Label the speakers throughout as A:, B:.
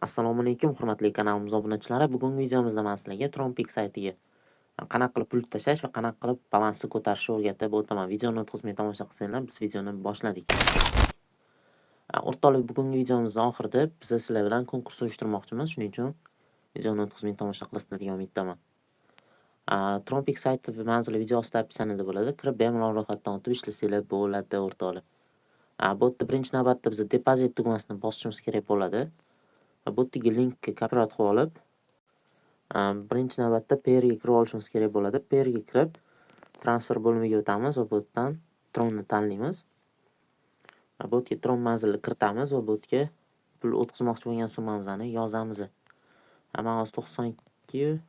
A: Assalomu alaykum, hurmatli kanalimiz obunachilari. Bugungi videomizda men sizlarga Trompik saytiga qanaqa qilib pul tashlash va qanaqa qilib balansni ko'tarishni o'rgatib o'taman. Videoni o'tkazmay tomosha qilsanglar, biz videoni boshladik. O'rtoqlar, bugungi videomizning oxirida biz sizlar bilan konkurs uyushtirmoqchimiz. Shuning uchun videoni o'tkazmay tomosha qilasizlar degan umiddaman. Trompik sayti manzili video ostida opisaniyada bo'ladi. Kirib bemalol ro'yxatdan o'tib ishlasanglar bo'ladi, o'rtoqlar. Bu yerda birinchi navbatda biz depozit tugmasini bosishimiz kerak bo'ladi. Bu yerga linkka kopirovat qilib olib, birinchi navbatda Payer'ga kirib olishimiz kerak bo'ladi. Payer'ga kirib, transfer bo'limiga o'tamiz va bu yerdan Tron'ni tanlaymiz. Bu yerga Tron manzilini kiritamiz va bu yerga pul o'tkazmoqchi bo'lgan summamizni yozamiz. Men hozir 92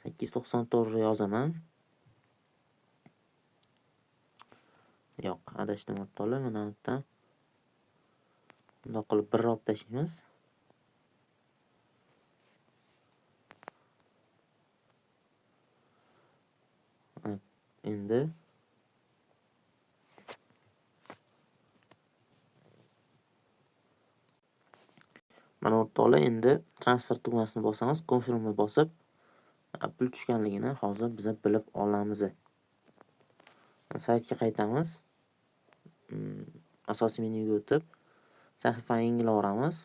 A: 894 yozaman. Yo'q, adashdim o'rtoqlar, mana bu yerdan. Bundoq qilib birra olib tashlaymiz. Endi mana o'rtoqlar, endi transfer tugmasini bosamiz, confirmga bosib, pul tushganligini hozir biz bilib olamiz. Saytga qaytamiz. Asosiy menyuga o'tib, sahifani yangilaveramiz.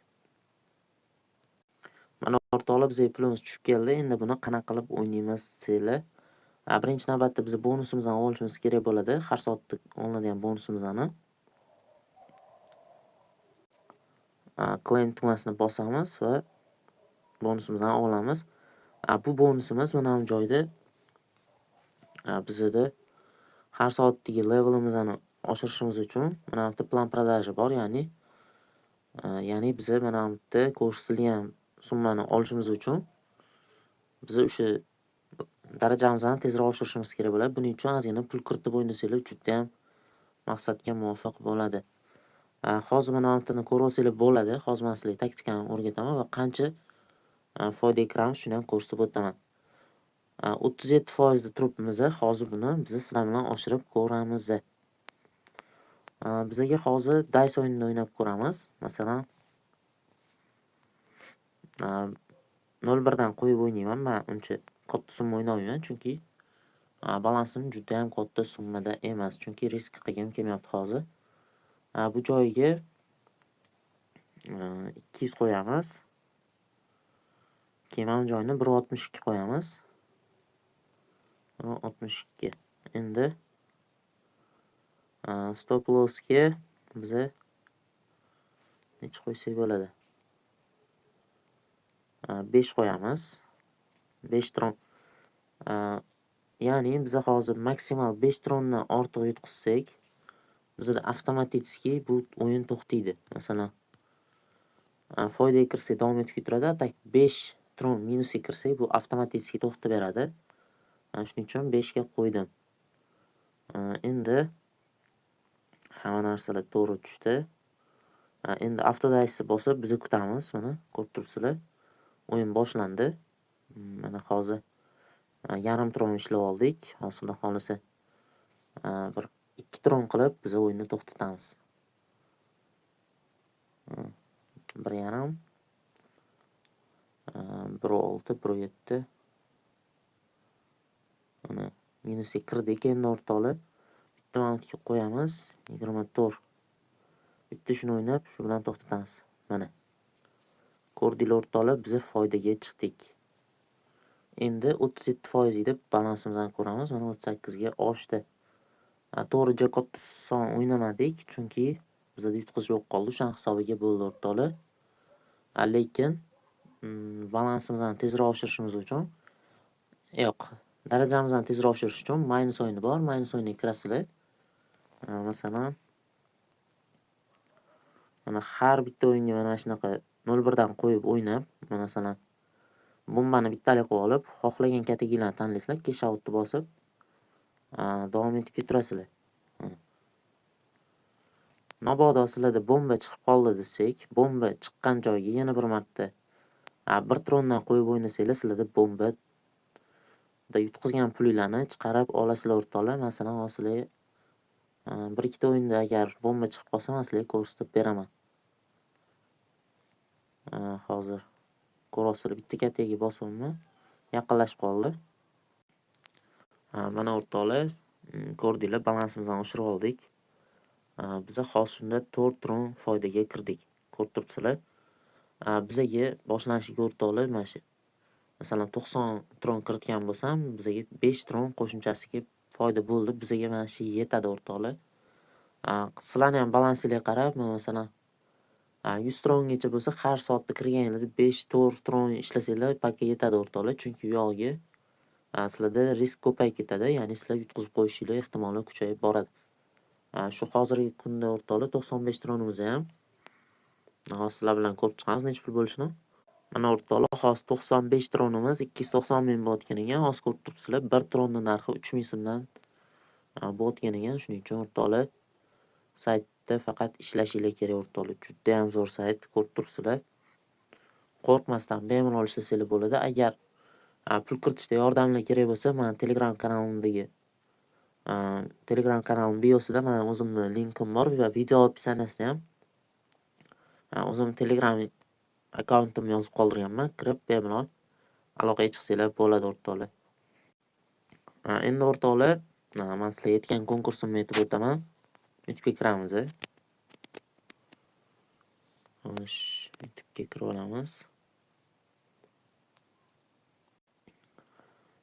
A: Mana o'rtoqlar, bizga pulimiz tushib keldi. Endi buni qanaqa qilib o'ynaymiz desanglar, birinchi navbatda biz bonusimizni olishimiz kerak bo'ladi. Har soatda olinadigan bonusimizni. Claim tugmasini bosamiz va bonusimizni olamiz. Bu bonusimiz mana bu joyda bizda har soatdagi levelimizni oshirishimiz uchun mana bu plan продажа bor, ya'ni biz mana bu yerda ko'rsatilgan summani olishimiz uchun biz o'sha darajamizni tezroq oshirishimiz kerak bo'ladi. Buning uchun ozgina pul kiritib o'ynasanglar juda ham maqsadga muvofiq bo'ladi. Hozir mana bu yerni ko'rib olsanglar bo'ladi. Hozir men sizlarga taktikani o'rgataman va qancha foyda kiramiz shuni ham ko'rsatib o'taman. 37% da turibmiz. Hozir buni biz sizlar bilan oshirib ko'ramiz. Bizga hozir dice o'yinini o'ynab ko'ramiz. Masalan, 0.1 dan qo'yib o'ynayman. Men uncha katta summa o'ynayman, chunki balansim juda ham katta summada emas, chunki risk qilgim kelmayapti hozir. Bu joyiga 200 qo'yamiz. Keyin mana bu joyni 1.62 qo'yamiz. 1.62. Endi stop lossga biz necha qo'ysak bo'ladi? 5 qo'yamiz. 5 tron. Ya'ni biz hozir maksimal 5 trondan ortiq yutqizsak, bizda avtomatik bu o'yin to'xtaydi. Masalan, foydaga kirsak davom etib turadi. Tak 5 tron minusga kirsak, bu avtomatik to'xtab beradi. Shuning uchun 5 ga qo'ydim. Endi hamma narsalar to'g'ri tushdi. Endi avtodaysi bosib biz kutamiz. Mana ko'rib turibsizlar. O'yin boshlandi. Mana hozir yarim tron ishlab oldik. Xudo xolisa bir 2 tron qilib biz o'yinni to'xtatamiz. 1.5 1.6 1.7 mana minusga kirdik. Endi o'rtoqlar bitta mountga qo'yamiz. 24. Bitta shuni o'ynab, shu bilan to'xtatamiz. Mana ko'rdinglar o'rtoqlar, biz foydaga chiqdik. Endi 37% deb balansimizni ko'ramiz. Mana 38 ga oshdi. To'g'ri katta son o'ynamadik, chunki bizda yutqizish yo'q qoldi. Shu hisobiga bo'ldi o'rtoqlar. Lekin balansimizni tezroq oshirishimiz uchun darajamizni tezroq oshirish uchun minus o'yini bor. Minus o'yiniga kirasizlar. Masalan, mana har bitta o'yinga mana shunaqa 0.1 dan qo'yib o'ynab, masalan, bombani bittalik qilib olib, xohlagan kategoriyani tanlaysizlar, cash outni bosib, davom etib keturasizlar. Mabodo sizlarda bomba chiqib qoldi desak, bomba chiqqan joyga yana bir marta 1 trondan qo'yib o'ynasanglar, sizlarda bomba da yutqizgan pulinglarni chiqarib olasizlar o'rtoqlar. Masalan, hozir 1-2 o'yinda agar bomba chiqib qolsa, men sizlarga ko'rsatib beraman. Hozir ko'ryapsizlar, bitta kataga bosyapman. Yaqinlashib qoldi. Mana o'rtoqlar, ko'rdinglar, balansimizni oshirib oldik. Biza hozir shunda 4 tron foydaga kirdik. Ko'rib turibsizlar. Bizaga boshlanishiga o'rtoqlar mana shu. Masalan 90 tron kiritgan bo'lsam, bizaga 5 tron qo'shimchasiga foyda bo'ldi. Bizaga mana shu yetadi o'rtoqlar. Sizlarning ham balansingizga qarab, masalan 100 trongacha bo'lsa, har soatda kirganingizda 5-4 tron ishlasanglar pakka yetadi o'rtoqlar. Chunki u yog'iga sizlarda risk ko'payib ketadi, ya'ni sizlar yutqizib qo'yishinglar ehtimoli kuchayib boradi. Shu hozirgi kunda o'rtoqlar 95 tronimiz ham hozir sizlar bilan ko'rib chiqamiz necha pul bo'lishini. Mana o'rtoqlar, hozir 95 tronimiz 290 ming bo'layotgan ekan. Hozir ko'rib turibsizlar, 1 tronni narxi 3000 so'mdan bo'layotgan ekan. Shuning uchun o'rtoqlar, saytda faqat ishlashinglar kerak o'rtoqlar. Juda ham zo'r sayt, ko'rib turibsizlar. Qo'rqmasdan bemalol ishlasanglar bo'ladi. Agar pul kiritishda yordamlar kerak bo'lsa, mana Telegram kanalimdagi Telegram kanalim biosida mana o'zimning linkim bor va video opisaniyasida ham o'zim Telegram akkauntimni yozib qoldirganman. Kirib bemalol aloqaga chiqsanglar bo'ladi o'rtoqlar. Endi o'rtoqlar, men sizlarga aytgan konkursimni aytib o'taman. YouTube'ga kiramiz. Xo'sh, YouTube'ga kirib olamiz.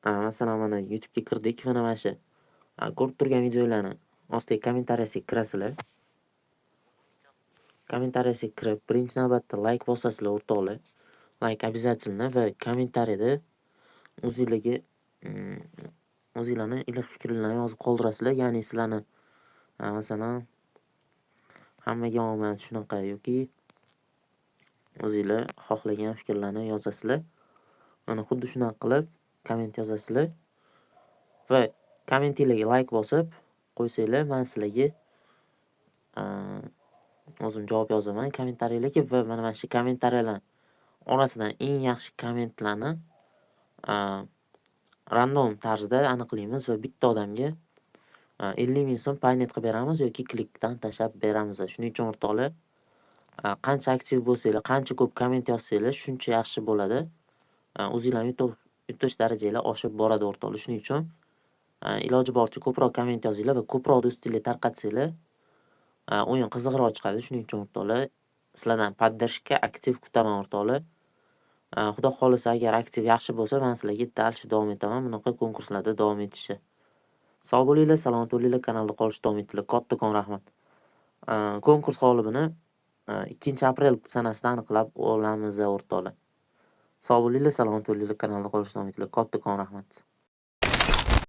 A: Masalan mana YouTube'ga kirdik. Mana shu ko'rib turgan videolarni ostiga kommentariyasiga kirasizlar. Kommentariyasiga kirib, birinchi navbatda like bosasizlar o'rtoqlar. Like обязательно va kommentariyada o'zingizlarni iliq fikrlarni yozib qoldirasizlar. Ya'ni sizlarni masalan hammaga omad shunaqa yoki o'zingizlar xohlagan fikrlarni yozasizlar. Mana xuddi shunaqa qilib komment yozasizlar va kommentinglarga like bosib qo'ysanglar, men sizlarga o'zim javob yozaman kommentariylarga va mana shu kommentariyalar orasidan eng yaxshi kommentlarni random tarzda aniqlaymiz va bitta odamga 50 ming so'm paynet qilib beramiz yoki klikdan tashlab beramiz. Shuning uchun o'rtoqlar, qancha aktiv bo'lsanglar, qancha ko'p komment yozsanglar, shuncha yaxshi bo'ladi. O'zingizlarning yutish darajanglar oshib boradi o'rtoqlar. Shuning uchun iloji boricha ko'proq komment yozinglar va ko'proq do'stingizga tarqatsanglar, o'yin qiziqroq chiqadi. Shuning uchun o'rtoqlar, sizlardan poddershka aktiv kutaman o'rtoqlar. Xudo xolisa agar aktiv yaxshi bo'lsa, men sizlarga dalshi davom etaman bunaqa konkurslarda davom etishga. Sog' bo'linglar, salomat bo'linglar, kanalda qolishga davom etinglar. Kattakon rahmat. Konkurs g'olibini 2-aprel sanasida aniqlab olamiz o'rtoqlar. Sog' bo'linglar, salomat bo'linglar, kanalda qolishga davom etinglar. Kattakon rahmat.